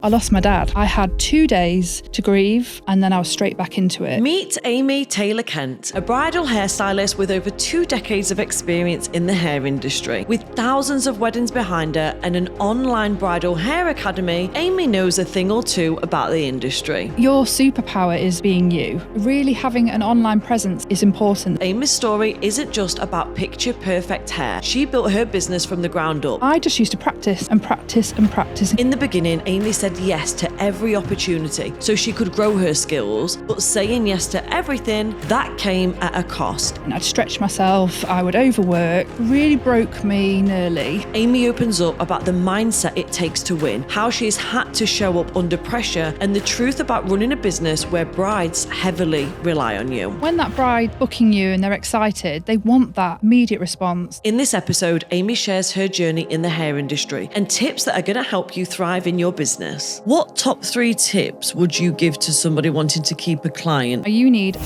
I lost my dad. I had 2 days to grieve and then I was straight back into it. Meet Amie Taylor-Kent, a bridal hairstylist with over 2 decades of experience in the hair industry. With thousands of weddings behind her and an online bridal hair academy, Amie knows a thing or two about the industry. Your superpower is being you. Really having an online presence is important. Amie's story isn't just about picture-perfect hair. She built her business from the ground up. I just used to practice and practice and practice. In the beginning, Amie said yes to every opportunity so she could grow her skills, but saying yes to everything, that came at a cost. And I'd stretch myself, I would overwork, really broke me nearly. Amie opens up about the mindset it takes to win, how she's had to show up under pressure, and the truth about running a business where brides heavily rely on you. When that bride booking you and they're excited, they want that immediate response. In this episode, Amie shares her journey in the hair industry and tips that are going to help you thrive in your business. What top 3 tips would you give to somebody wanting to keep a client? You need...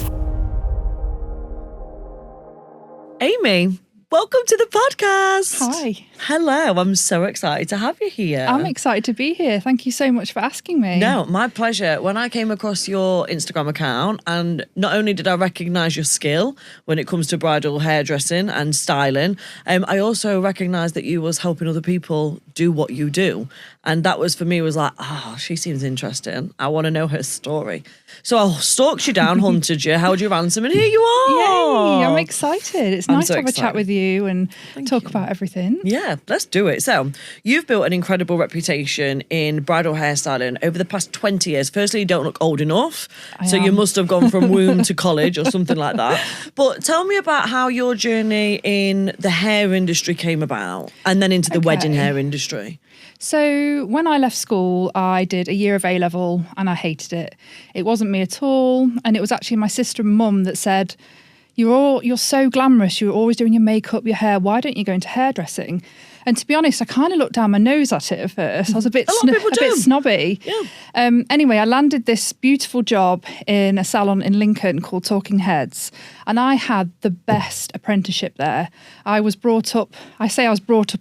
Amie, welcome to the podcast. Hi. Hello, I'm so excited to have you here. I'm excited to be here. Thank you so much for asking me. No, my pleasure. When I came across your Instagram account, and not only did I recognise your skill when it comes to bridal hairdressing and styling, I also recognised that you was helping other people do what you do. And that was, for me, was like, she seems interesting. I want to know her story. So I stalked you down, hunted you, held you ransom, and here you are. Yay, I'm excited. It's nice to have a chat with you and talk about everything. Yeah, let's do it. So you've built an incredible reputation in bridal hairstyling over the past 20 years. Firstly, you don't look old enough. You must have gone from womb to college or something like that. But tell me about how your journey in the hair industry came about and then into the wedding hair industry. So when I left school, I did a year of A-level and I hated it. It wasn't me at all. And it was actually my sister and mum that said, you're so glamorous. You're always doing your makeup, your hair. Why don't you go into hairdressing? And to be honest, I kind of looked down my nose at it at first. I was a bit snobby. Yeah. Anyway, I landed this beautiful job in a salon in Lincoln called Talking Heads. And I had the best apprenticeship there. I was brought up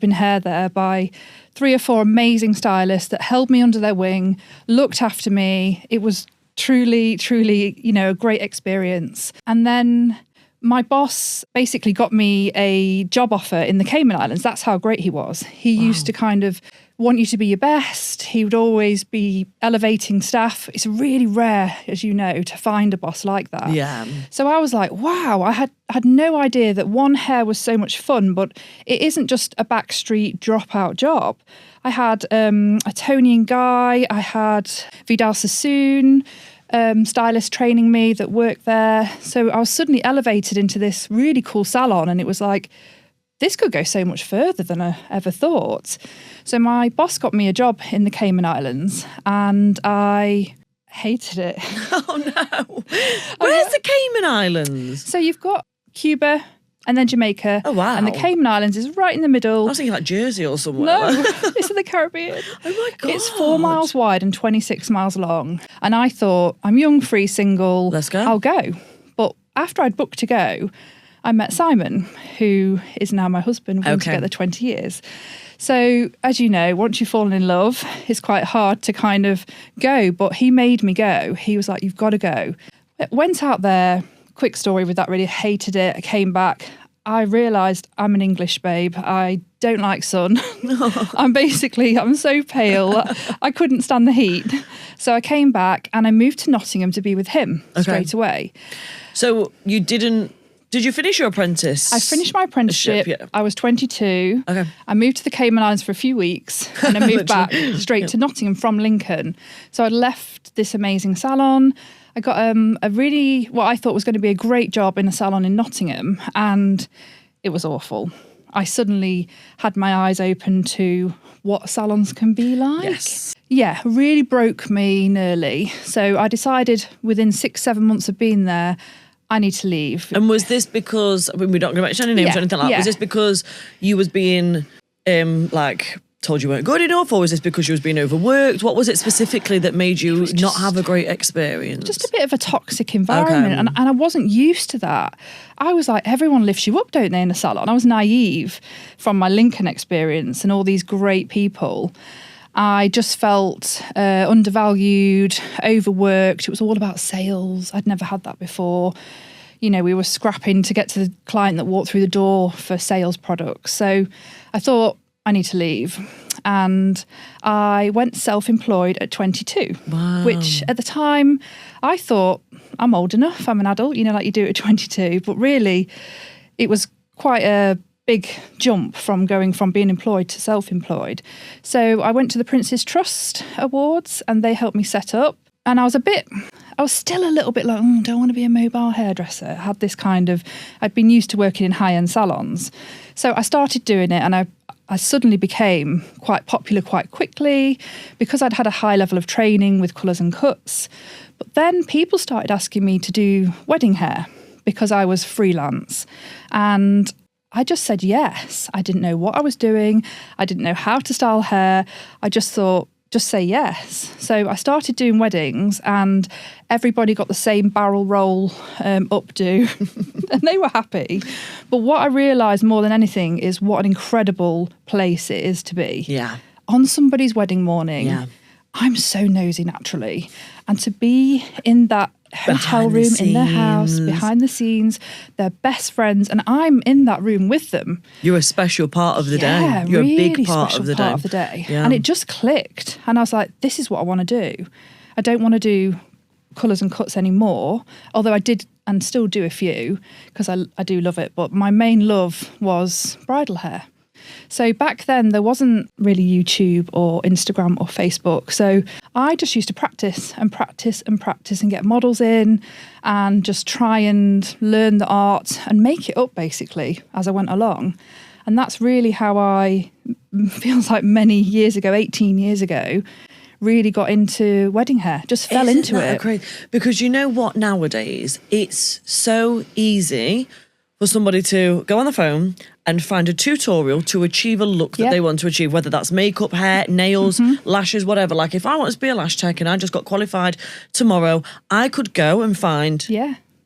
in hair there by 3 or 4 amazing stylists that held me under their wing, looked after me. It was truly, a great experience. And then my boss basically got me a job offer in the Cayman Islands. That's how great he was. He used to kind of want you to be your best. He would always be elevating staff. It's really rare, as you know, to find a boss like that. Yeah. So I was like, wow, I had no idea that hair was so much fun, but it isn't just a backstreet dropout job. I had a Tony guy, I had Vidal Sassoon, stylist training me that worked there. So I was suddenly elevated into this really cool salon and it was like, this could go so much further than I ever thought. So my boss got me a job in the Cayman Islands and I hated it. Oh no. Where's the Cayman Islands? So you've got Cuba and then Jamaica. Oh, wow. And the Cayman Islands is right in the middle. I was thinking like Jersey or somewhere. No, it's in the Caribbean. Oh my God. It's 4 miles wide and 26 miles long. And I thought, I'm young, free, single. Let's go. I'll go. But after I'd booked to go, I met Simon, who is now my husband. We've been together 20 years. So, as you know, once you've fallen in love, it's quite hard to kind of go. But he made me go. He was like, you've got to go. Went out there. Quick story with that, really hated it. I came back. I realised I'm an English babe. I don't like sun. I'm so pale. I couldn't stand the heat. So I came back and I moved to Nottingham to be with him straight away. So did you finish your apprentice? I finished my apprenticeship. Yeah. I was 22. Okay. I moved to the Cayman Islands for a few weeks and I moved back straight to Nottingham from Lincoln. So I left this amazing salon. I got what I thought was going to be a great job in a salon in Nottingham and it was awful. I suddenly had my eyes open to what salons can be like. Yes. Yeah, really broke me nearly. So I decided within 6-7 months of being there, I need to leave. And was this because, we're not going to mention any names or anything like that, was this because you was being told you weren't good enough, or was this because you was being overworked? What was it specifically that made you not have a great experience? Just a bit of a toxic environment, and I wasn't used to that. I was like, everyone lifts you up, don't they, in a salon? I was naive from my Lincoln experience and all these great people. I just felt undervalued, overworked. It was all about sales. I'd never had that before. You know, we were scrapping to get to the client that walked through the door for sales products. So I thought, I need to leave. And I went self-employed at 22, Wow. which at the time I thought, I'm old enough, I'm an adult, you know, like you do at 22. But really, it was quite a big jump from going from being employed to self-employed. So I went to the Prince's Trust Awards and they helped me set up. And I was still a little bit like, don't want to be a mobile hairdresser. I had this I'd been used to working in high-end salons. So I started doing it and I suddenly became quite popular quite quickly because I'd had a high level of training with colours and cuts. But then people started asking me to do wedding hair because I was freelance. And I just said yes. I didn't know what I was doing. I didn't know how to style hair. I just thought, just say yes. So I started doing weddings and everybody got the same barrel roll updo and they were happy. But what I realised more than anything is what an incredible place it is to be. Yeah. On somebody's wedding morning, I'm so nosy naturally. And to be in that hotel room in their house, behind the scenes, they're best friends, and I'm in that room with them. You're a special part of the day. You're really a big part of the day. Yeah. And it just clicked. And I was like, this is what I want to do. I don't want to do colours and cuts anymore, although I did and still do a few because I do love it. But my main love was bridal hair. So back then there wasn't really YouTube or Instagram or Facebook. So I just used to practice and get models in and just try and learn the art and make it up basically as I went along. And that's really how feels like many years ago, 18 years ago, really got into wedding hair, just fell into it. Because you know what, nowadays, it's so easy for somebody to go on the phone and find a tutorial to achieve a look that they want to achieve, whether that's makeup, hair, nails, lashes, whatever. Like if I wanted to be a lash tech and I just got qualified tomorrow, I could go and find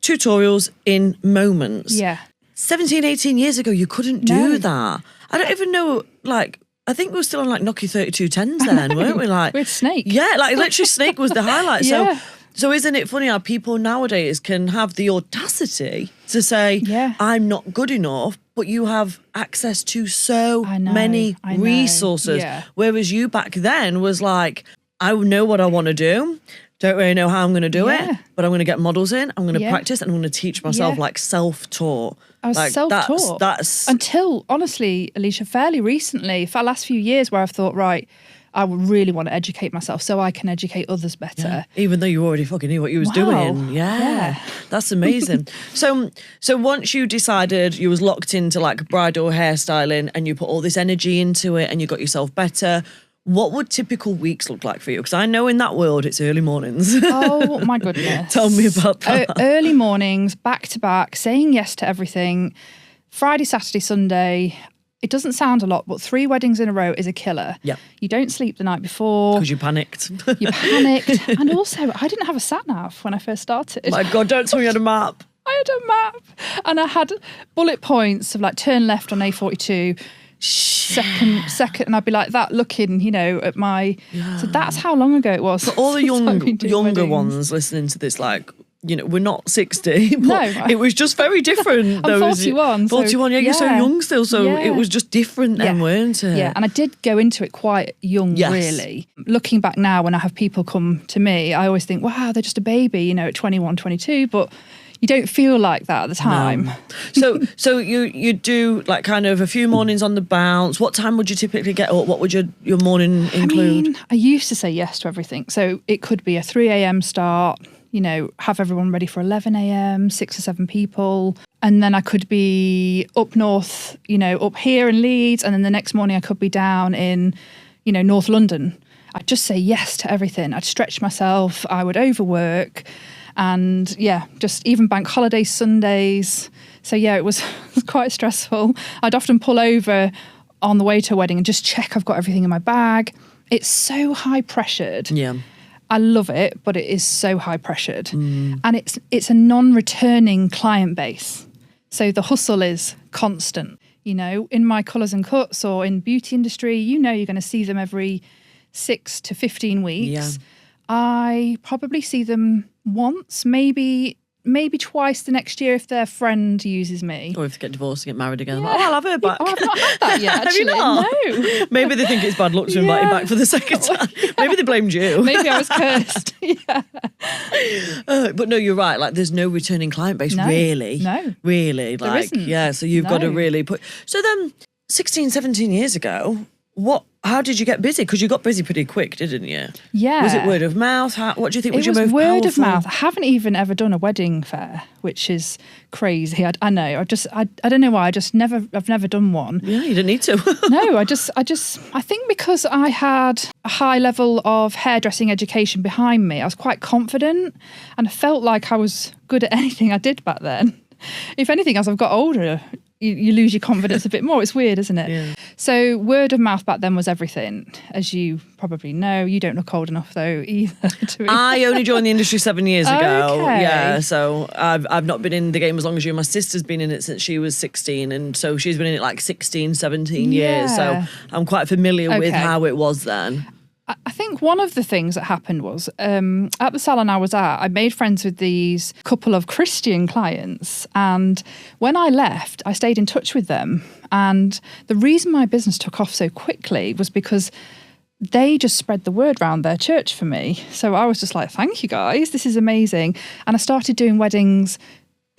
tutorials in moments. Yeah. 17, 18 years ago, you couldn't do that. I don't even know, like, I think we were still on like Nokia 3210s then, weren't we? Like, with Snake. Yeah, like literally Snake was the highlight. So isn't it funny how people nowadays can have the audacity to say, I'm not good enough, but you have access to so many resources. Yeah. Whereas you back then was like, I know what I want to do. Don't really know how I'm going to do it, but I'm going to get models in, I'm going to practice, and I'm going to teach myself like self-taught. I was self-taught. That's until, honestly, Alicia, fairly recently, for the last few years where I've thought, right, I really want to educate myself so I can educate others better. Yeah. Even though you already fucking knew what you was doing. Yeah. That's amazing. So once you decided you was locked into like bridal hairstyling and you put all this energy into it and you got yourself better, what would typical weeks look like for you? Because I know in that world it's early mornings. Oh my goodness. Tell me about that. Early mornings, back to back, saying yes to everything. Friday, Saturday, Sunday. It doesn't sound a lot, but 3 weddings in a row is a killer. Yeah. You don't sleep the night before. Because you panicked. You panicked. And also, I didn't have a sat-nav when I first started. My God, don't tell me you had a map. I had a map. And I had bullet points of like turn left on A42, second, and I'd be like that looking, you know, at my... Yeah. So that's how long ago it was. For all the younger ones listening to this, like... You know, we're not 60, but it was just very different. I'm 41. 41, you're so young still, so it was just different then, weren't it? Yeah, and I did go into it quite young, really. Looking back now, when I have people come to me, I always think, wow, they're just a baby, you know, at 21, 22, but you don't feel like that at the time. No. So you do like kind of a few mornings on the bounce. What time would you typically get up? What would your morning include? I mean, I used to say yes to everything. So it could be a 3 a.m. start, you know, have everyone ready for 11 a.m., 6 or 7 people. And then I could be up north, you know, up here in Leeds. And then the next morning I could be down in, you know, North London. I'd just say yes to everything. I'd stretch myself. I would overwork. And just even bank holidays, Sundays. So it was quite stressful. I'd often pull over on the way to a wedding and just check I've got everything in my bag. It's so high pressured. Yeah. I love it, but it is so high pressured. And it's a non-returning client base. So the hustle is constant. You know, in my colours and cuts or in beauty industry, you know you're going to see them every 6 to 15 weeks. Yeah. I probably see them once, maybe twice the next year if their friend uses me. Or if they get divorced and get married again. Yeah. Oh, I'll have her back. Oh, I've not had that yet, Have you actually. not? No. Maybe they think it's bad luck to invite you back for the second time. Maybe they blamed you. Maybe I was cursed. Yeah. But no, you're right. Like, there's no returning client base, really. No. Really. There Like, isn't. yeah, so you've got to No. really put... So then, 16, 17 years ago, how did you get busy? Because you got busy pretty quick, didn't you? Yeah. Was it word of mouth? What do you think was It your was most word of powerful? mouth. I haven't even ever done a wedding fair, which is crazy. I know. I don't know why. I've never done one. Yeah, you didn't need to. No, I think because I had a high level of hairdressing education behind me, I was quite confident and I felt like I was good at anything I did back then. If anything, as I've got older, you lose your confidence a bit more. It's weird, isn't it? Yeah. So word of mouth back then was everything, as you probably know. You don't look old enough though either. I only joined the industry 7 years ago. Okay. Yeah, so I've not been in the game as long as you. My sister's been in it since she was 16, and so she's been in it like 16, 17 years. So Yeah. I'm quite familiar with Okay. how it was then. I think one of the things that happened was at the salon I was at, I made friends with these couple of Christian clients. And when I left, I stayed in touch with them. And the reason my business took off so quickly was because they just spread the word around their church for me. So I was just like, thank you guys, this is amazing. And I started doing weddings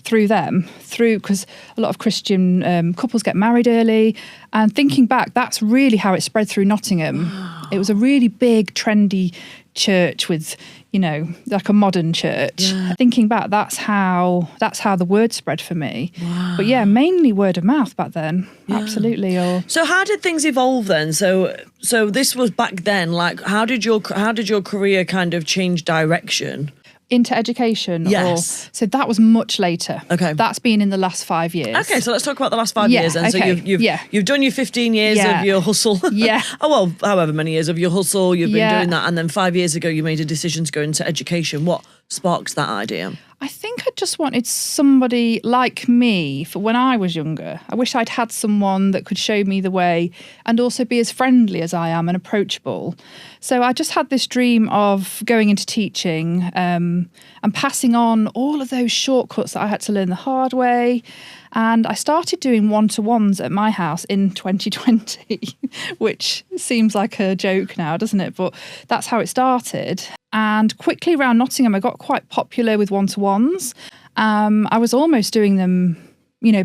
through them, because a lot of Christian couples get married early. And thinking back, that's really how it spread through Nottingham. It was a really big, trendy church with, like a modern church. Yeah. Thinking back, that's how the word spread for me. Wow. But yeah, mainly word of mouth back then. Yeah. Absolutely. So how did things evolve then? So this was back then. Like, how did your career kind of change direction? Into education? Yes. So that was much later. Okay. That's been in the last 5 years. Okay, so let's talk about the last 5 Yeah, years then. So okay, you've done your 15 years Yeah. of your hustle. Yeah. Oh, well, however many years of your hustle, you've been Yeah. doing that. And then 5 years ago, you made a decision to go into education. What sparked that idea? I think I just wanted somebody like me for when I was younger. I wish I'd had someone that could show me the way and also be as friendly as I am and approachable. So I just had this dream of going into teaching and passing on all of those shortcuts that I had to learn the hard way. And I started doing one-to-ones at my house in 2020, which seems like a joke now, doesn't it? But that's how it started. And quickly around Nottingham, I got quite popular with one-to-ones. I was almost doing them,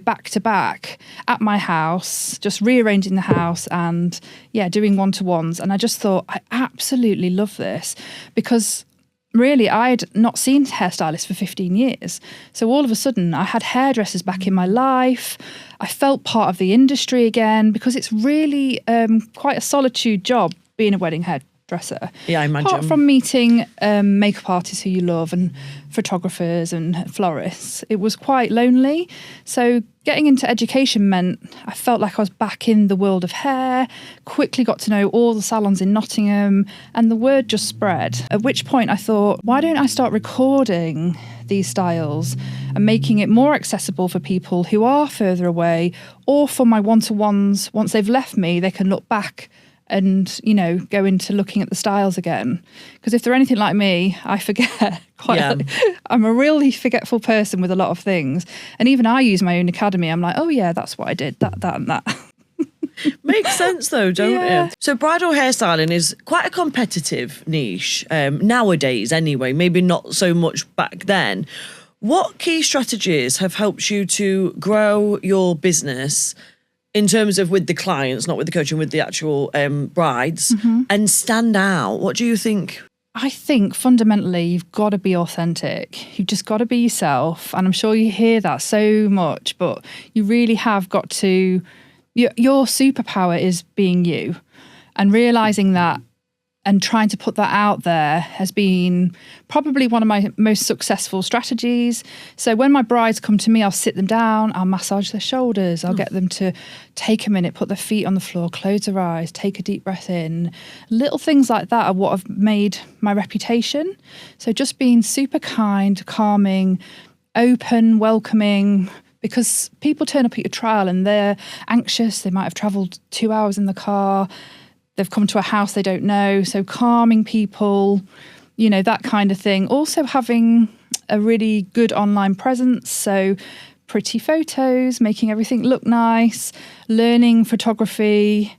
back to back at my house, just rearranging the house and, doing one-to-ones. And I just thought, I absolutely love this because really, I'd not seen hairstylists for 15 years. So all of a sudden, I had hairdressers back in my life. I felt part of the industry again because it's really quite a solitude job being a wedding hairdresser. Yeah, I imagine. Apart from meeting makeup artists who you love and photographers and florists, it was quite lonely. So getting into education meant I felt like I was back in the world of hair, quickly got to know all the salons in Nottingham, and the word just spread. At which point I thought, why don't I start recording these styles and making it more accessible for people who are further away, or for my one-to-ones, once they've left me, they can look back and, go into looking at the styles again. Because if they're anything like me, I forget I'm a really forgetful person with a lot of things. And even I use my own academy. I'm like, oh yeah, that's what I did, that and that. Makes sense though, don't it? So bridal hairstyling is quite a competitive niche nowadays anyway, maybe not so much back then. What key strategies have helped you to grow your business in terms of with the clients, not with the coaching, with the actual brides, and stand out? What do you think? I think fundamentally you've got to be authentic. You've just got to be yourself. And I'm sure you hear that so much, but you really have got to, your superpower is being you, and realising that and trying to put that out there has been probably one of my most successful strategies. So when my brides come to me, I'll sit them down, I'll massage their shoulders, I'll get them to take a minute, put their feet on the floor, close their eyes, take a deep breath in. Little things like that are what have made my reputation. So just being super kind, calming, open, welcoming, because people turn up at your trial and they're anxious, they might have travelled 2 hours in the car. they've come to a house they don't know. So calming people, you know, that kind of thing. Also having a really good online presence. So pretty photos, making everything look nice, learning photography,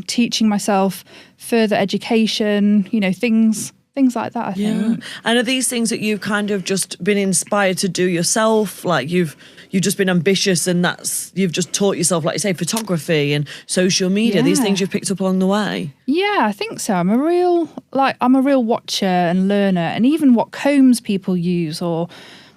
teaching myself further education, you know, things like that, I think. And are these things that you've kind of just been inspired to do yourself? Like you've just been ambitious and you've just taught yourself, like you say, photography and social media, these things you've picked up along the way? Yeah, I think so. I'm a real watcher and learner, and even what combs people use, or,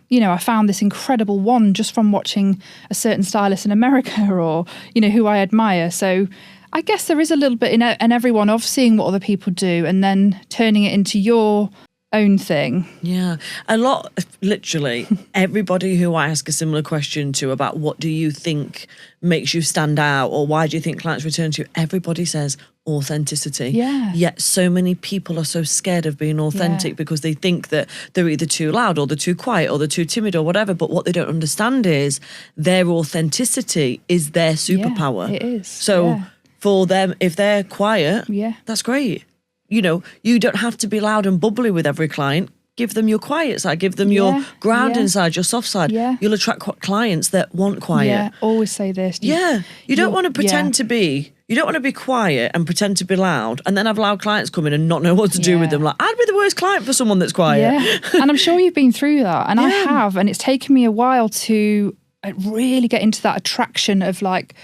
you know, I found this incredible wand just from watching a certain stylist in America, or, you know, who I admire. So I guess there is a little bit in everyone of seeing what other people do and then turning it into your own thing. Yeah. Literally, everybody who I ask a similar question to about what do you think makes you stand out or why do you think clients return to you, everybody says authenticity. Yeah. Yet so many people are so scared of being authentic because they think that they're either too loud or they're too quiet or they're too timid or whatever. But what they don't understand is their authenticity is their superpower. Yeah, it is. So for them, if they're quiet, that's great. You know, you don't have to be loud and bubbly with every client. Give them your quiet side, give them your grounding side, your soft side. You'll attract clients that want quiet. Yeah, always say this. You don't want to pretend to be, you don't want to be quiet and pretend to be loud and then have loud clients come in and not know what to do with them. Like, I'd be the worst client for someone that's quiet. Yeah, and I'm sure you've been through that. And I have, and it's taken me a while to really get into that attraction of like,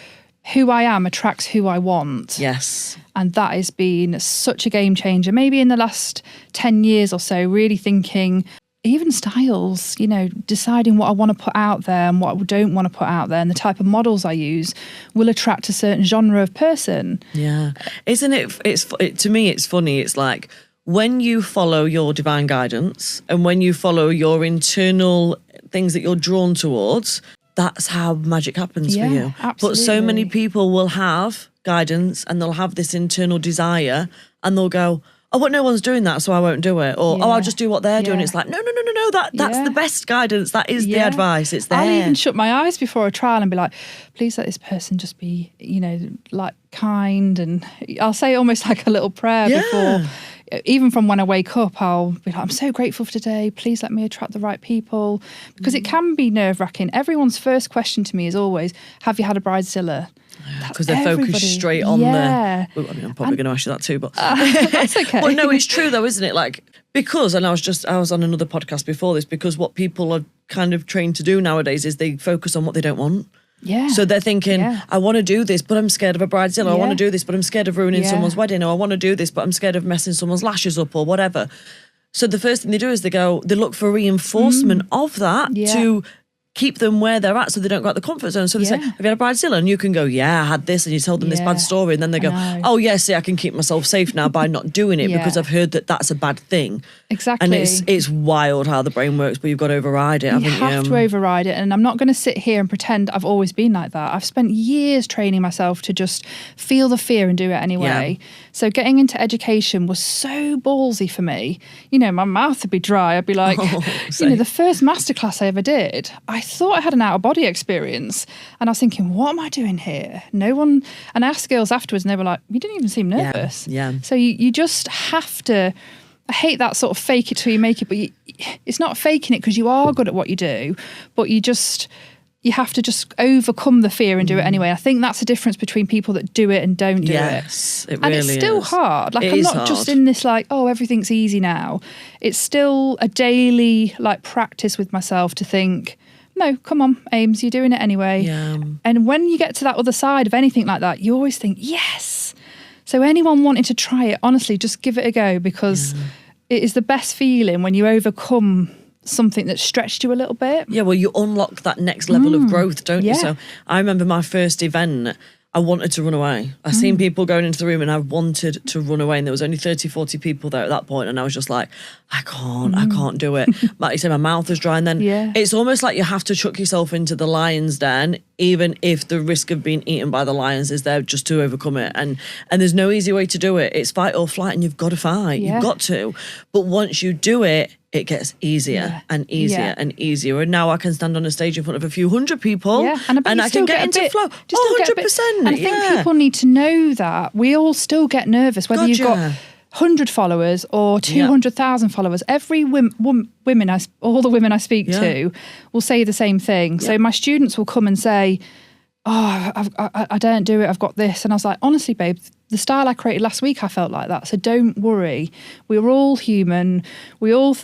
who I am attracts who I want. Yes. And that has been such a game changer. Maybe in the last 10 years or so, really thinking, even styles, you know, deciding what I want to put out there and what I don't want to put out there, and the type of models I use will attract a certain genre of person. Yeah. Isn't it, to me, it's funny. It's like when you follow your divine guidance and when you follow your internal things that you're drawn towards, that's how magic happens for you. Absolutely. But so many people will have guidance and they'll have this internal desire and they'll go, oh, well, no one's doing that, so I won't do it. Or, oh, I'll just do what they're doing. It's like, no, that's the best guidance. That is the advice. It's there. I'll even shut my eyes before a trial and be like, please let this person just be, you know, like kind. And I'll say almost like a little prayer before. Even from when I wake up, I'll be like, I'm so grateful for today. Please let me attract the right people. Because it can be nerve-wracking. Everyone's first question to me is always, have you had a bridezilla? Because they're focused straight on the... Well, I mean, I'm probably going to ask you that too, but... That's okay. Well, no, it's true though, isn't it? Like, because, and I was on another podcast before this, because what people are kind of trained to do nowadays is they focus on what they don't want. Yeah. So they're thinking, I want to do this, but I'm scared of a bridezilla. I want to do this, but I'm scared of ruining someone's wedding. Or I want to do this, but I'm scared of messing someone's lashes up or whatever. So the first thing they do is they look for reinforcement of that to keep them where they're at so they don't go out the comfort zone. So they say, have you had a bridezilla? And you can go, I had this. And you tell them this bad story. And then they go, oh, see, I can keep myself safe now by not doing it because I've heard that that's a bad thing. Exactly. And it's wild how the brain works, but you've got to override it, haven't you? You have to override it. And I'm not going to sit here and pretend I've always been like that. I've spent years training myself to just feel the fear and do it anyway. Yeah. So getting into education was so ballsy for me. You know, my mouth would be dry. I'd be like, you know, the first masterclass I ever did, I thought I had an out-of-body experience. And I was thinking, what am I doing here? No one... And I asked girls afterwards and they were like, you didn't even seem nervous. Yeah. So you just have to... I hate that sort of fake it till you make it, but it's not faking it because you are good at what you do, but you have to just overcome the fear and do it anyway. I think that's the difference between people that do it and don't do it. Yes, it really is. And it's still hard. Like, I'm not just in this like, oh, everything's easy now. It's still a daily like practice with myself to think, no, come on, Ames, you're doing it anyway. Yeah. And when you get to that other side of anything like that, you always think, yes. So anyone wanting to try it, honestly, just give it a go because it is the best feeling when you overcome something that stretched you a little bit. Yeah, well, you unlock that next level of growth, don't you? So I remember my first event, I wanted to run away. I seen people going into the room and I wanted to run away, and there was only 30, 40 people there at that point, and I was just like, I can't do it. Like you said, my mouth was dry, and then it's almost like you have to chuck yourself into the lion's den even if the risk of being eaten by the lions is there, just to overcome it. And there's no easy way to do it. It's fight or flight, and you've got to fight. Yeah. You've got to. But once you do it, it gets easier and easier and easier. And now I can stand on a stage in front of a few hundred people and I can get into flow. 100%. And I think people need to know that. We all still get nervous, whether you've got 100 followers or 200,000 followers. Every all the women I speak to will say the same thing. So my students will come and say, oh, I don't do it, I've got this. And I was like, honestly, babe, the style I created last week, I felt like that. So don't worry. We're all human. We all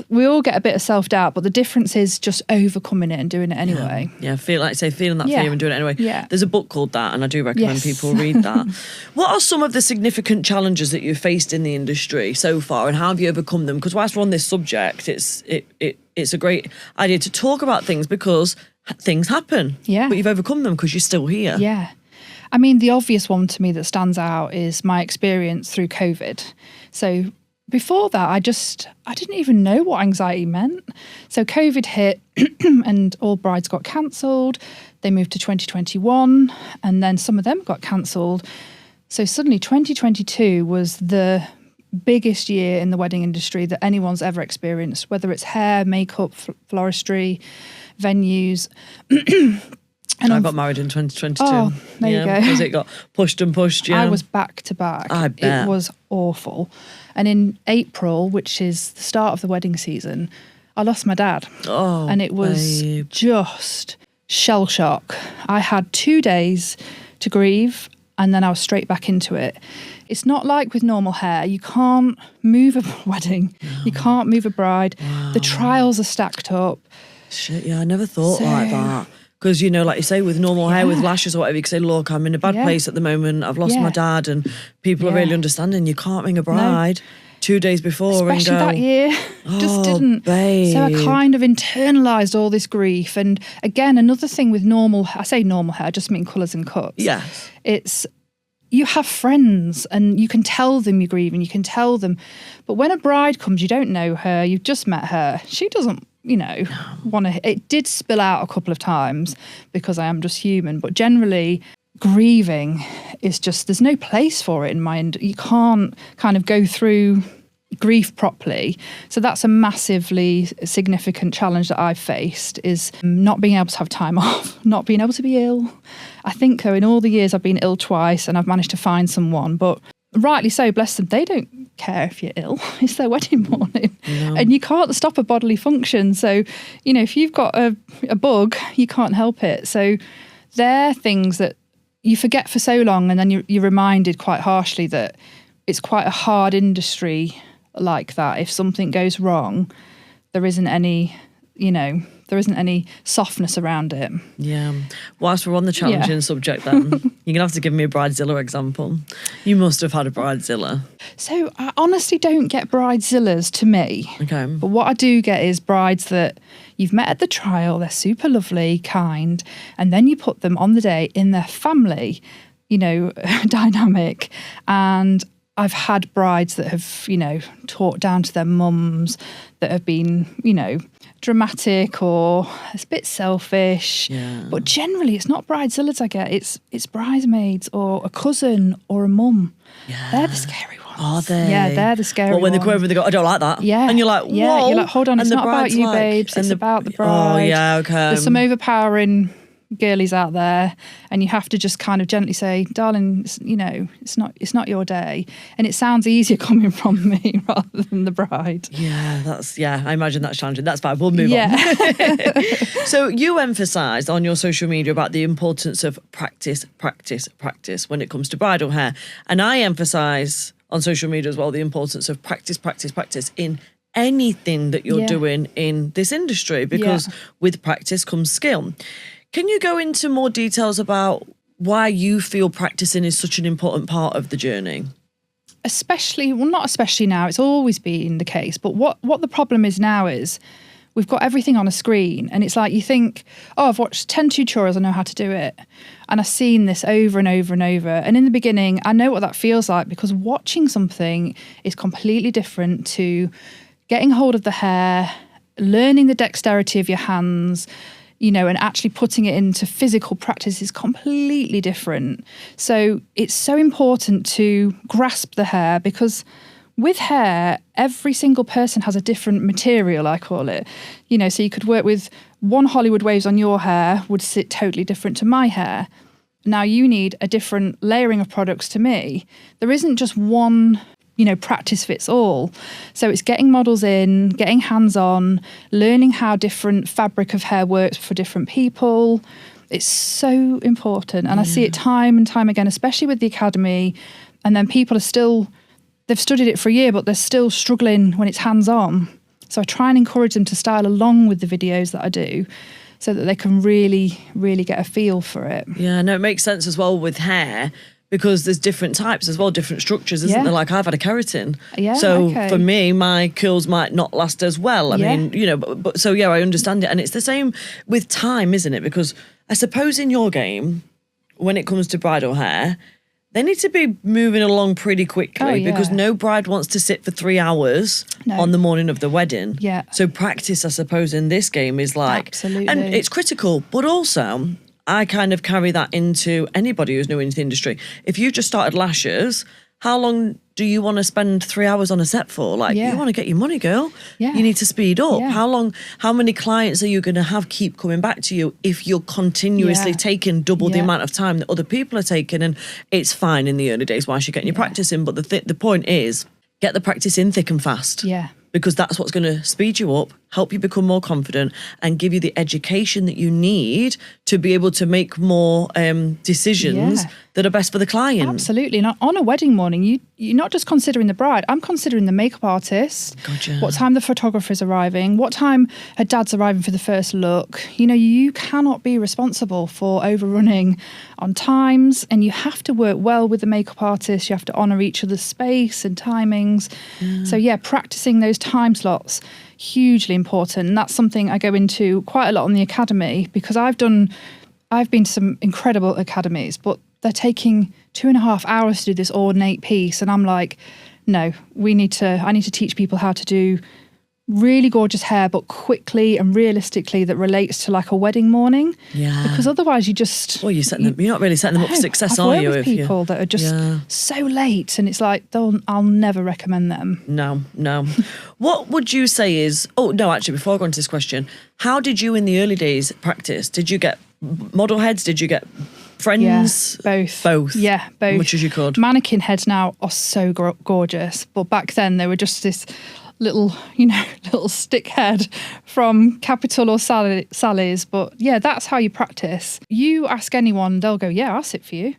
get a bit of self-doubt, but the difference is just overcoming it and doing it anyway. Yeah, feeling that fear and doing it anyway. Yeah. There's a book called that, and I do recommend people read that. What are some of the significant challenges that you've faced in the industry so far, and how have you overcome them? Because whilst we're on this subject, it's a great idea to talk about things because things happen. Yeah. But you've overcome them because you're still here. Yeah. I mean, the obvious one to me that stands out is my experience through COVID. So before that, I didn't even know what anxiety meant. So COVID hit and all brides got cancelled. They moved to 2021 and then some of them got cancelled. So suddenly 2022 was the biggest year in the wedding industry that anyone's ever experienced, whether it's hair, makeup, floristry, venues. And I got married in 2022. Oh, there you go. Because it got pushed and pushed, I was back to back. I bet. It was awful. And in April, which is the start of the wedding season, I lost my dad. Oh, and it was just shell shock. I had 2 days to grieve and then I was straight back into it. It's not like with normal hair. You can't move a wedding. No. You can't move a bride. Wow. The trials are stacked up. Shit, yeah, I never thought like that. Because, like you say, with normal hair, with lashes or whatever, you can say, look, I'm in a bad place at the moment. I've lost my dad. And people are really understanding. You can't ring a bride 2 days before especially and go, that year. Just didn't. Babe. So I kind of internalised all this grief. And again, another thing with I say normal hair, I just mean colours and cuts. Yeah. It's, you have friends and you can tell them you're grieving, you can tell them. But when a bride comes, you don't know her, you've just met her. She doesn't, want to. It did spill out a couple of times because I am just human. But generally, grieving is just, there's no place for it in mind. You can't kind of go through grief properly. So that's a massively significant challenge that I've faced, is not being able to have time off, not being able to be ill. I think though in all the years I've been ill twice and I've managed to find someone, but rightly so, bless them, they don't care if you're ill. It's their wedding morning. No. And you can't stop a bodily function. So, if you've got a bug, you can't help it. So they're things that you forget for so long, and then you're reminded quite harshly that it's quite a hard industry like that. If something goes wrong, there isn't any softness around it. Yeah. Whilst we're on the challenging subject then, you're going to have to give me a Bridezilla example. You must have had a Bridezilla. So I honestly don't get Bridezillas to me. Okay. But what I do get is brides that you've met at the trial, they're super lovely, kind, and then you put them on the day in their family, dynamic. And I've had brides that have, talked down to their mums, that have been, dramatic or it's a bit selfish. Yeah. But generally it's not bridezillas I get, it's bridesmaids or a cousin or a mum. Yeah. They're the scary ones. Are they? Yeah, they're the scary ones. When they come over and they go, I don't like that. Yeah. And you're like, whoa. Yeah, you're like, hold on, it's not about you, babes. It's about the bride. Oh, yeah, okay. There's some overpowering girlies out there, and you have to just kind of gently say, darling, it's not your day. And it sounds easier coming from me rather than the bride. Yeah, I imagine that's challenging. That's fine, we'll move on. So you emphasised on your social media about the importance of practice when it comes to bridal hair, and I emphasise on social media as well the importance of practice in anything that you're doing in this industry, because with practice comes skill. Can you go into more details about why you feel practicing is such an important part of the journey? Not especially now, it's always been the case, but what the problem is now is we've got everything on a screen, and it's like you think, I've watched 10 tutorials, I know how to do it. And I've seen this over and over and over. And in the beginning, I know what that feels like, because watching something is completely different to getting hold of the hair, learning the dexterity of your hands, and actually putting it into physical practice is completely different. So it's so important to grasp the hair, because with hair, every single person has a different material, I call it. So you could work with one Hollywood waves on your hair would sit totally different to my hair. Now you need a different layering of products to me. There isn't just one, practice fits all. So it's getting models in, getting hands-on, learning how different fabric of hair works for different people. It's so important. And I see it time and time again, especially with the academy. And then people are they've studied it for a year, but they're still struggling when it's hands-on. So I try and encourage them to style along with the videos that I do, so that they can really, really get a feel for it. Yeah, no, it makes sense as well with hair, because there's different types as well, different structures, isn't there? Like I've had a keratin. Yeah, so for me, my curls might not last as well. I mean, but so I understand it. And it's the same with time, isn't it? Because I suppose in your game, when it comes to bridal hair, they need to be moving along pretty quickly, because no bride wants to sit for 3 hours on the morning of the wedding. Yeah. So practice, I suppose, in this game is like... Absolutely. And it's critical, but also I kind of carry that into anybody who's new into the industry. If you just started lashes, how long do you want to spend 3 hours on a set for? Like, you want to get your money, girl. Yeah. You need to speed up. Yeah. How many clients are you going to have keep coming back to you if you're continuously taking double the amount of time that other people are taking? And it's fine in the early days whilst you're getting your practice in. But the point is, get the practice in thick and fast. Yeah. Because that's what's going to speed you up, help you become more confident, and give you the education that you need to be able to make more decisions that are best for the client. Absolutely. And on a wedding morning, you're not just considering the bride. I'm considering the makeup artist, Gotcha. What time the photographer's arriving, what time her dad's arriving for the first look. You cannot be responsible for overrunning on times, and you have to work well with the makeup artist. You have to honour each other's space and timings. So practicing those time slots, hugely important. And that's something I go into quite a lot on the academy, because I've been to some incredible academies, but they're taking 2.5 hours to do this ornate piece. And I'm like, no, I need to teach people how to do really gorgeous hair, but quickly and realistically, that relates to like a wedding morning. Yeah. Because otherwise you just... Well, you're not really setting them up for success, are you? I've worked with people that are just so late, and it's like, I'll never recommend them. No. What would you say is... Oh, no, actually, before I go into this question, how did you in the early days practice? Did you get model heads? Did you get friends? Yeah, both. Yeah, both. As much as you could. Mannequin heads now are so gorgeous, but back then they were just this little stick head from Capital or Sally's. But that's how you practice. You ask anyone, they'll go, yeah, I'll sit for you.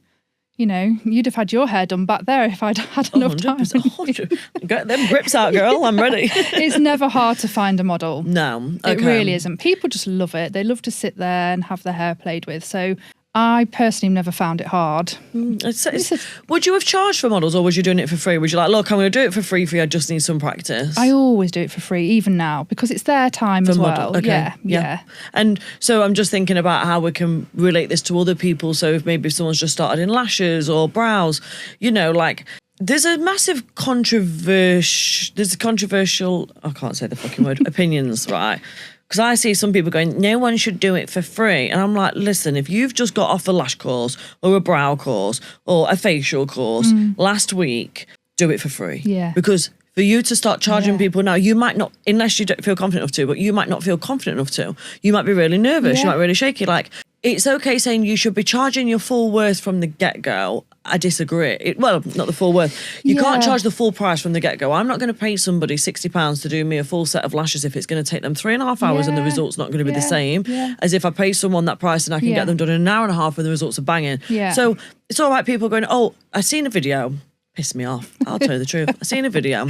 You'd have had your hair done back there if I'd had enough time. 100%. Get them grips out, girl. I'm ready. It's never hard to find a model. No. Okay. It really isn't. People just love it. They love to sit there and have their hair played with. So I personally never found it hard. Would you have charged for models, or was you doing it for free? Was you like, look, I'm going to do it for free for you, I just need some practice? I always do it for free, even now, because it's their time as well. Okay. Yeah. And so I'm just thinking about how we can relate this to other people. So if maybe someone's just started in lashes or brows, there's a massive controversial, I can't say the fucking word, opinions, right? Because I see some people going, no one should do it for free. And I'm like, listen, if you've just got off a lash course or a brow course or a facial course last week, do it for free. Yeah. Because for you to start charging people now, you might not, unless you don't feel confident enough to, but you might not feel confident enough to. You might be really nervous. You might be really shaky. Like, it's okay saying you should be charging your full worth from the get-go. I disagree. Not the full worth. You can't charge the full price from the get-go. I'm not going to pay somebody £60 to do me a full set of lashes if it's going to take them 3.5 hours and the result's not going to be the same as if I pay someone that price and I can get them done in an hour and a half and the results are banging. Yeah. So it's all right, people going, oh, I seen a video. Pissed me off. I'll tell you the truth. I seen a video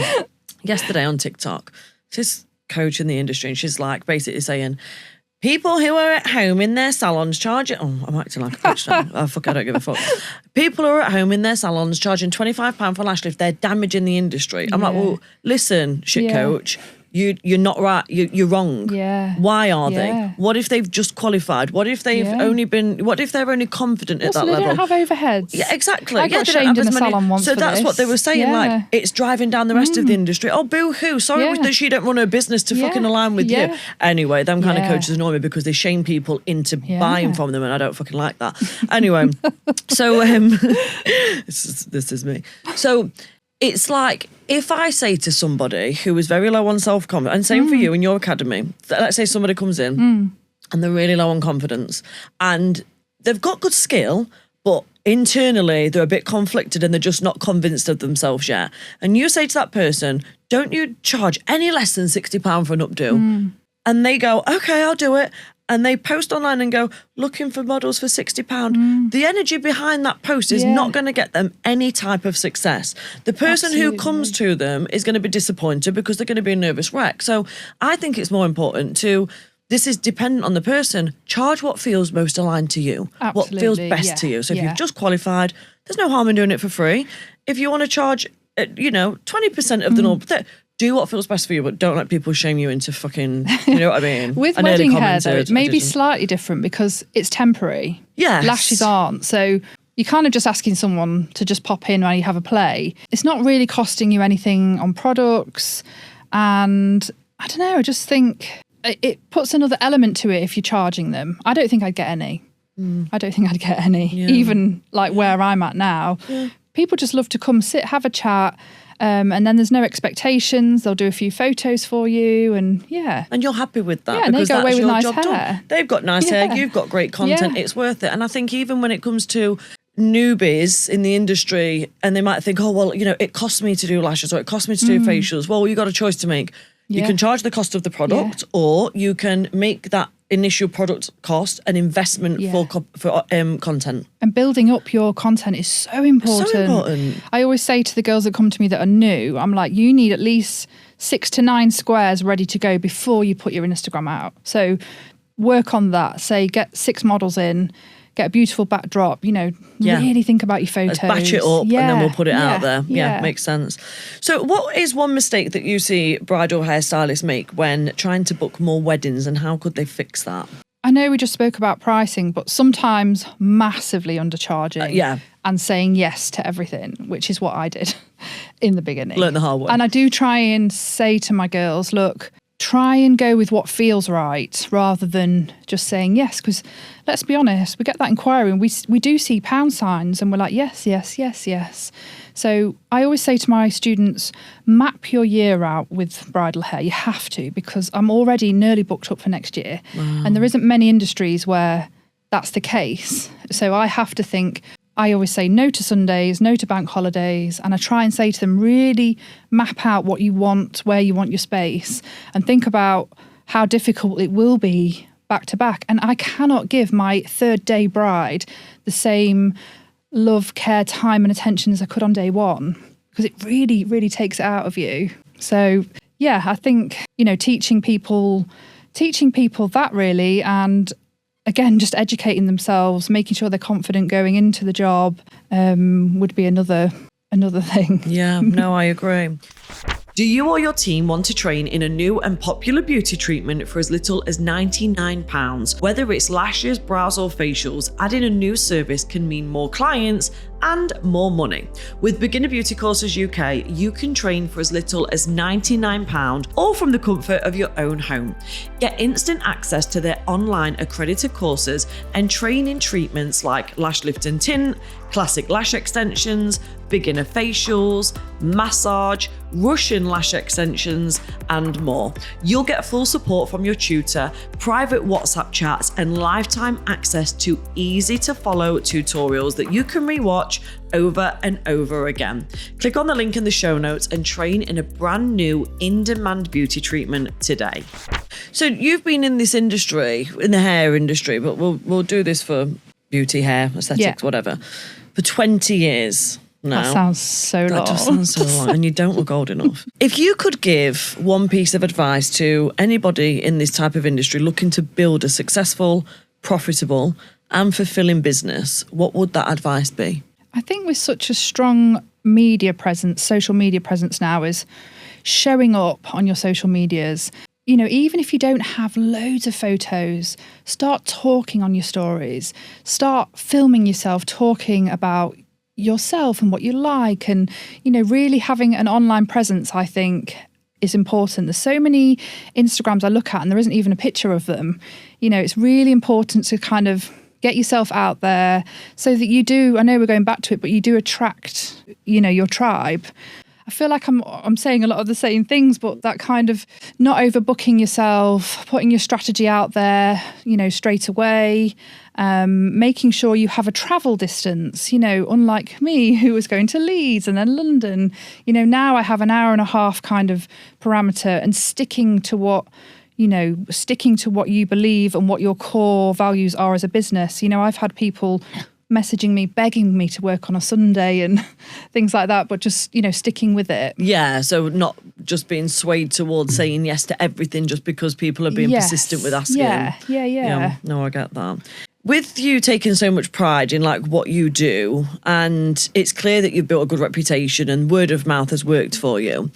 yesterday on TikTok. This coach in the industry, and she's like basically saying, people who are at home in their salons charging... Oh, I'm acting like a coach now. Oh, fuck, I don't give a fuck. People who are at home in their salons charging £25 for lash lift, they're damaging the industry. I'm like, well, listen, shit coach, you're not right, you're wrong. Yeah. Why are Yeah. they? What if they've just qualified? What if they've what if they're only confident at that they level? don't have overheads. Yeah, exactly. I got they don't shamed have in as a many- salon once So for that's what they this. were saying, Yeah. like, it's driving down the rest of the industry. Oh, boo-hoo. Sorry Yeah. that she don't run her business to fucking align with you. Yeah. Anyway, them kind of Yeah. coaches annoy me because they shame people into Yeah. buying from them, and I don't fucking like that. Anyway, so this is me. So it's like, if I say to somebody who is very low on self-confidence, and same for you in your academy, let's say somebody comes in and they're really low on confidence and they've got good skill, but internally they're a bit conflicted and they're just not convinced of themselves yet. And you say to that person, don't you charge any less than £60 for an updo? And they go, okay, I'll do it. And they post online and go, looking for models for £60. The energy behind that post is not going to get them any type of success. The person who comes to them is going to be disappointed because they're going to be a nervous wreck. So I think it's more important to, this is dependent on the person, charge what feels most aligned to you, what feels best to you. So if you've just qualified, there's no harm in doing it for free. If you want to charge, 20% of the norm, do what feels best for you, but don't let people shame you into fucking, you know what I mean? With wedding hair, though, it may be slightly different because it's temporary. Yes. Lashes aren't. So you're kind of just asking someone to just pop in while you have a play. It's not really costing you anything on products. And I don't know, I just think it puts another element to it if you're charging them. I don't think I'd get any. I don't think I'd get any, even like where I'm at now. People just love to come sit, have a chat. And then there's no expectations. They'll do a few photos for you, and and you're happy with that. Yeah, and they because go that's away with your nice job hair. done. They've got nice hair. You've got great content. It's worth it. And I think even when it comes to newbies in the industry, and they might think, oh well, it costs me to do lashes or it costs me to do facials. Well, you've got a choice to make. You can charge the cost of the product, or you can make that initial product cost an investment for content. And building up your content is so important. So important. I always say to the girls that come to me that are new, I'm like, you need at least 6 to 9 squares ready to go before you put your Instagram out. So work on that. Say, get 6 models in, get a beautiful backdrop, really think about your photos. Let's batch it up and then we'll put it out there. Yeah, makes sense. So what is one mistake that you see bridal hairstylists make when trying to book more weddings, and how could they fix that? I know we just spoke about pricing, but sometimes massively undercharging and saying yes to everything, which is what I did in the beginning. Learn the hard way. And I do try and say to my girls, look, try and go with what feels right rather than just saying yes, because let's be honest, we get that inquiry and we do see pound signs and we're like, yes, yes, yes, yes. So I always say to my students, map your year out with bridal hair. You have to, because I'm already nearly booked up for next year. Wow. And there isn't many industries where that's the case. So I have to think, I always say no to Sundays, no to bank holidays. And I try and say to them, really map out what you want, where you want your space, and think about how difficult it will be back to back. And I cannot give my third day bride the same love, care, time and attention as I could on day one, because it really, really takes it out of you. So yeah, I think, teaching people that really, and again, just educating themselves, making sure they're confident going into the job would be another thing. Yeah, no, I agree. Do you or your team want to train in a new and popular beauty treatment for as little as £99? Whether it's lashes, brows or facials, adding a new service can mean more clients and more money. With Beginner Beauty Courses UK, you can train for as little as £99, all from the comfort of your own home. Get instant access to their online accredited courses and train in treatments like lash lift and tint, classic lash extensions, beginner facials, massage, Russian lash extensions, and more. You'll get full support from your tutor, private WhatsApp chats, and lifetime access to easy to follow tutorials that you can rewatch over and over again. Click on the link in the show notes and train in a brand new in-demand beauty treatment today. So you've been in this industry, in the hair industry, but we'll do this for beauty, hair, aesthetics, whatever, for 20 years. No. That sounds so long. That does sound so long, and you don't look old enough. If you could give one piece of advice to anybody in this type of industry looking to build a successful, profitable and fulfilling business, what would that advice be? I think with such a strong media presence, social media presence now, is showing up on your social medias. You know, even if you don't have loads of photos, start talking on your stories. Start filming yourself talking about yourself and what you like. And, you know, really having an online presence, I think, is important. There's so many Instagrams I look at and there isn't even a picture of them. You know, it's really important to kind of get yourself out there so that you do, I know we're going back to it, but you do attract, you know, your tribe. I feel like I'm saying a lot of the same things, but that kind of not overbooking yourself, putting your strategy out there, you know, straight away, making sure you have a travel distance, you know, unlike me who was going to Leeds and then London, you know, now I have an hour and a half kind of parameter, and sticking to what you believe and what your core values are as a business. You know, I've had people messaging me, begging me to work on a Sunday and things like that, but just, you know, sticking with it. Yeah, so not just being swayed towards saying yes to everything just because people are being persistent with asking. Yeah. No, I get that. With you taking so much pride in like what you do, and it's clear that you've built a good reputation and word of mouth has worked for you,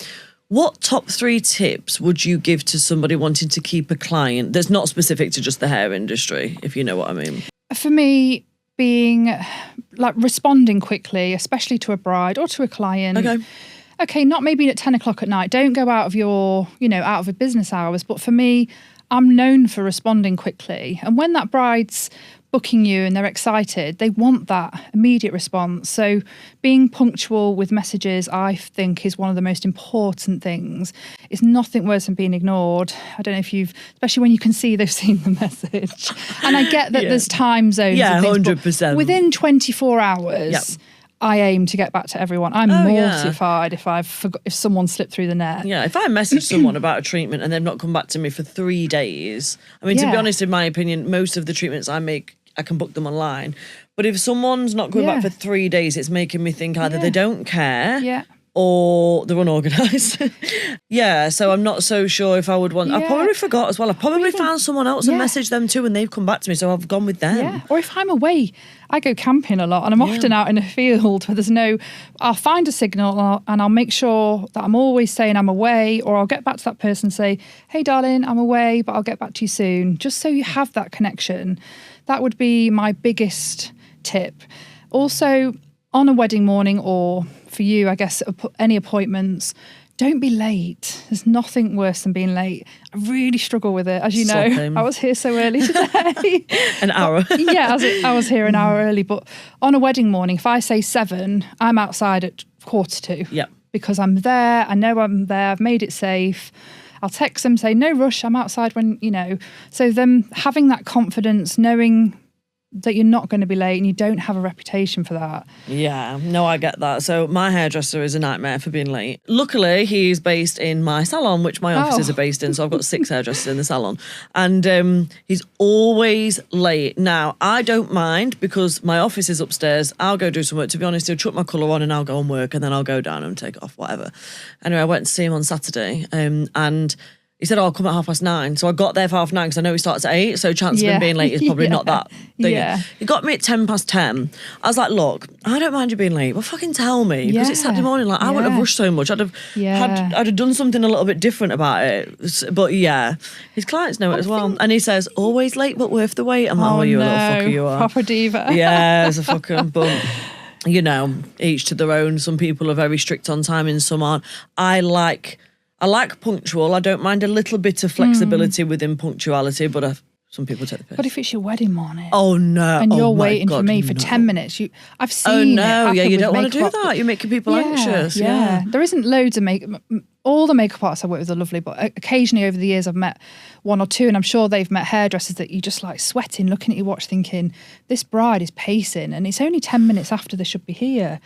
what top 3 tips would you give to somebody wanting to keep a client that's not specific to just the hair industry, if you know what I mean? For me, being like responding quickly, especially to a bride or to a client. Okay, not maybe at 10 o'clock at night. Don't go out of your, you know, out of a business hours. But for me, I'm known for responding quickly. And when that bride's booking you and they're excited, they want that immediate response. So being punctual with messages, I think, is one of the most important things. It's nothing worse than being ignored. I don't know if especially when you can see they've seen the message. And I get that there's time zones. Yeah, and things, 100%. Within 24 hours, I aim to get back to everyone. I'm mortified if someone slipped through the net. Yeah, if I message someone about a treatment and they've not come back to me for 3 days, I mean, to be honest, in my opinion, most of the treatments I make, I can book them online. But if someone's not coming back for 3 days, it's making me think either they don't care or they're unorganised. So I'm not so sure if I would want... I probably forgot as well. I probably found someone else and messaged them too, and they've come back to me, so I've gone with them. Yeah. Or if I'm away, I go camping a lot, and I'm often out in a field where there's no... I'll find a signal and I'll make sure that I'm always saying I'm away, or I'll get back to that person and say, hey, darling, I'm away, but I'll get back to you soon, just so you have that connection. That would be my biggest tip. Also, on a wedding morning, or for you, I guess, any appointments, don't be late. There's nothing worse than being late. I really struggle with it, as you know. I was here so early today. An hour. I was here an hour early. But on a wedding morning, if I say 7, I'm outside at 1:45. Yeah. Because I'm there. I know I'm there. I've made it safe. I'll text them, say, no rush, I'm outside when, you know. So them having that confidence, knowing that you're not going to be late and you don't have a reputation for that. Yeah, no, I get that. So my hairdresser is a nightmare for being late. Luckily, he's based in my salon, which my offices are based in. So I've got 6 hairdressers in the salon. And he's always late. Now, I don't mind because my office is upstairs. I'll go do some work. To be honest, he'll chuck my colour on and I'll go and work, and then I'll go down and take it off, whatever. Anyway, I went to see him on Saturday and he said, I'll come at 9:30. So I got there for 9:30 because I know he starts at 8. So chance of him being late is probably not that thing. Yeah. He got me at 10:10. I was like, look, I don't mind you being late, but fucking tell me. Because it's Saturday morning. Like, I wouldn't have rushed so much. I'd have done something a little bit different about it. But yeah, his clients know it as well. And he says, always late but worth the wait. I'm like, oh, you a little fucker you are. Proper diva. Yeah, it's a fucking bum. You know, each to their own. Some people are very strict on timing, some aren't. I like punctual. I don't mind a little bit of flexibility within punctuality, but some people take the piss. But if it's your wedding morning, oh no, and you're waiting for me for 10 minutes, I've seen. Oh no, you don't want to do that. You're making people anxious. Yeah, there isn't loads of makeup. All the makeup artists I work with are lovely, but occasionally over the years I've met 1 or 2, and I'm sure they've met hairdressers that you just like sweating, looking at your watch, thinking this bride is pacing, and it's only 10 minutes after they should be here.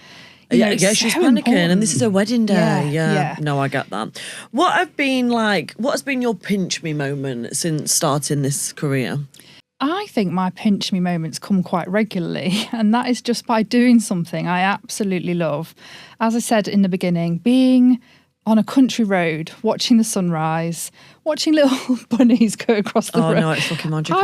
Yeah, she's panicking, important. And this is her wedding day. Yeah. No, I get that. What has been your pinch me moment since starting this career? I think my pinch me moments come quite regularly, and that is just by doing something I absolutely love. As I said in the beginning, being on a country road, watching the sunrise, watching little bunnies go across the road. Oh no, it's fucking magical.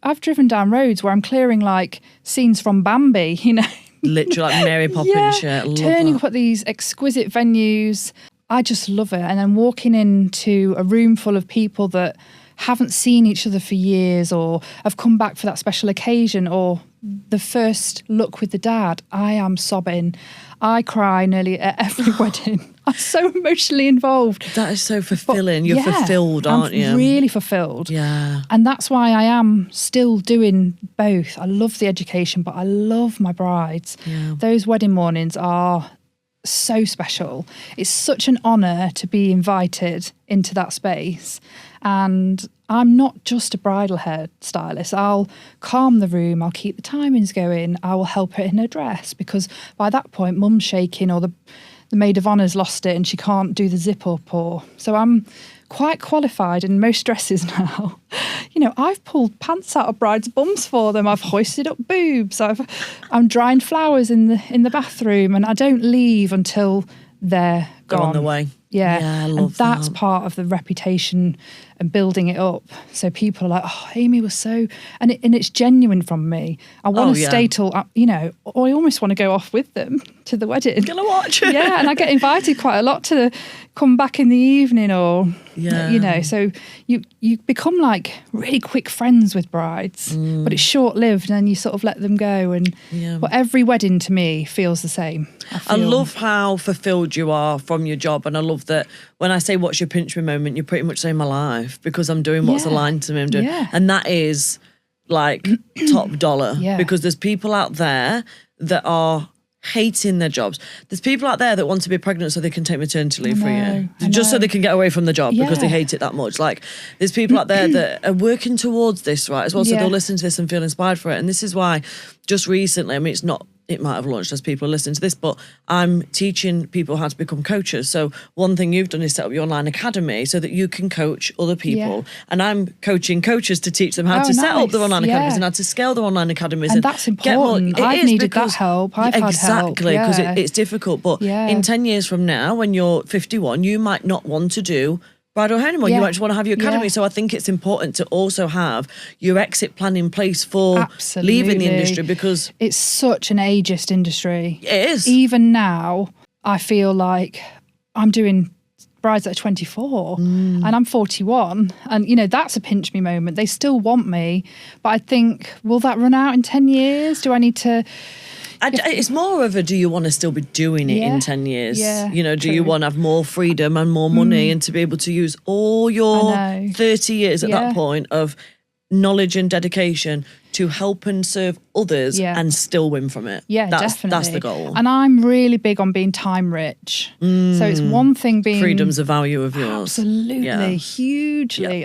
I've driven down roads where I'm clearing like scenes from Bambi, you know. Literally like Mary Poppins shit. Turning up at these exquisite venues. I just love it. And then walking into a room full of people that haven't seen each other for years or have come back for that special occasion or the first look with the dad, I am sobbing. I cry nearly at every wedding. I'm so emotionally involved. That is so fulfilling. You're fulfilled, aren't you? I'm really fulfilled. Yeah. And that's why I am still doing both. I love the education, but I love my brides. Yeah. Those wedding mornings are so special. It's such an honour to be invited into that space. And I'm not just a bridal hair stylist. I'll calm the room, I'll keep the timings going, I will help her in her dress, because by that point mum's shaking or the maid of honour's lost it and she can't do the zip up, or so I'm quite qualified in most dresses now. You know, I've pulled pants out of brides' bums for them. I've hoisted up boobs. I'm drying flowers in the bathroom, and I don't leave until they're gone. On the way. Yeah, I love and that's that. part of the reputation and building it up. So people are like, oh, Amie was so, and it's genuine from me. I want to stay till, you know, or I almost want to go off with them to the wedding. Gonna watch. Yeah, and I get invited quite a lot to come back in the evening or, you know, so you become like really quick friends with brides, but it's short-lived and then you sort of let them go. And but every wedding to me feels the same. I love how fulfilled you are from your job, and I love that when I say what's your pinch me moment, you're pretty much saying my life, because I'm doing what's aligned to me. I'm doing, and that is like top dollar, because there's people out there that are hating their jobs. There's people out there that want to be pregnant so they can take maternity leave for a year, just so they can get away from the job because they hate it that much. Like, there's people out there that are working towards this, right, as well, so they'll listen to this and feel inspired for it. And this is why just recently, I mean, it might have launched as people are listening to this, but I'm teaching people how to become coaches. So one thing you've done is set up your online academy so that you can coach other people. And I'm coaching coaches to teach them how to set up their online academies and how to scale their online academies. And that's important. I've needed that help. I've had help. Exactly, because it's difficult. But in 10 years from now, when you're 51, you might not want to do bridal hair anymore. You might just want to have your academy. So I think it's important to also have your exit plan in place for leaving the industry, because it's such an ageist industry. It is. Even now, I feel like I'm doing brides that are 24 and I'm 41, and you know, that's a pinch me moment. They still want me, but I think, will that run out in 10 years? Do I need to... It's more of a, do you want to still be doing it in 10 years? You know, do you want to have more freedom and more money and to be able to use all your 30 years at that point of knowledge and dedication to help and serve others and still win from it? Definitely. That's the goal. And I'm really big on being time rich. So it's one thing being... Freedom's a value of yours. Absolutely, hugely.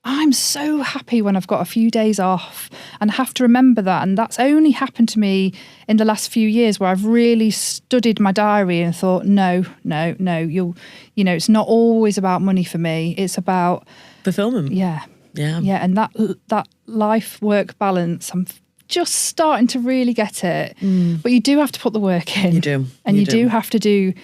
I'm so happy when I've got a few days off, and have to remember that. And that's only happened to me in the last few years, where I've really studied my diary and thought, no, you know, it's not always about money for me. It's about fulfillment. Yeah. And that life work balance, I'm just starting to really get it. But you do have to put the work in. You do. And you do have to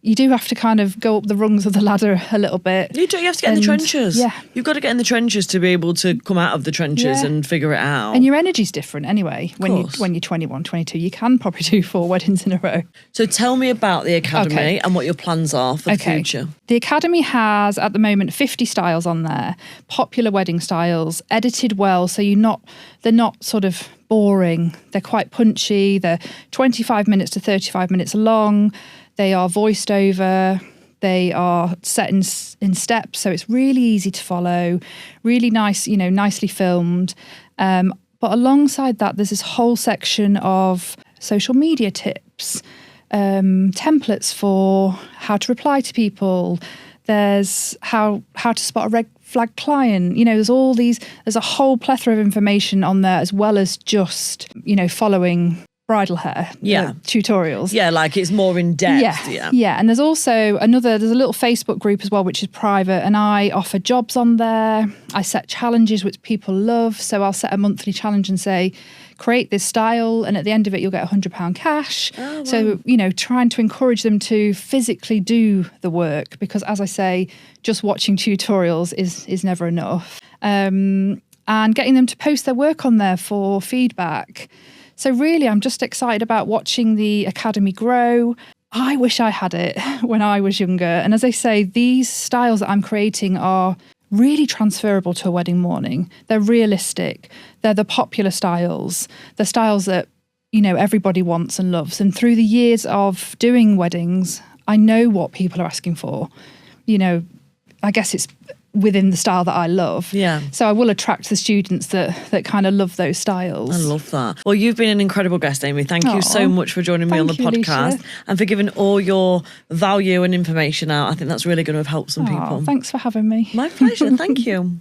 you do have to kind of go up the rungs of the ladder a little bit. You do. You have to get in the trenches. You've got to get in the trenches to be able to come out of the trenches and figure it out. And your energy's different anyway. When you're 21, 22, you can probably do 4 weddings in a row. So tell me about the academy and what your plans are for the future. The academy has at the moment 50 styles on there, popular wedding styles, edited well, so they're not sort of boring. They're quite punchy. They're 25 minutes to 35 minutes long. They are voiced over. They are set in steps, so it's really easy to follow. Really nice, nicely filmed. But alongside that, there's this whole section of social media tips, templates for how to reply to people. There's how to spot a red flag client. There's a whole plethora of information on there, as well as just, following bridal hair tutorials. Like it's more in depth. And there's also there's a little Facebook group as well, which is private, and I offer jobs on there. I set challenges which people love, so I'll set a monthly challenge and say, create this style, and at the end of it you'll get £100 cash. So trying to encourage them to physically do the work, because as I say, just watching tutorials is never enough. And getting them to post their work on there for feedback. So really, I'm just excited about watching the academy grow. I wish I had it when I was younger. And as I say, these styles that I'm creating are really transferable to a wedding morning. They're realistic. They're the popular styles. They're styles that, everybody wants and loves. And through the years of doing weddings, I know what people are asking for. I guess it's within the style that I love. Yeah. So I will attract the students that kind of love those styles. I love that. Well, you've been an incredible guest, Amie. Thank you so much for joining me on the podcast, Alicia. and for giving all your value and information out. I think that's really going to have helped some people. Thanks for having me. My pleasure. Thank you.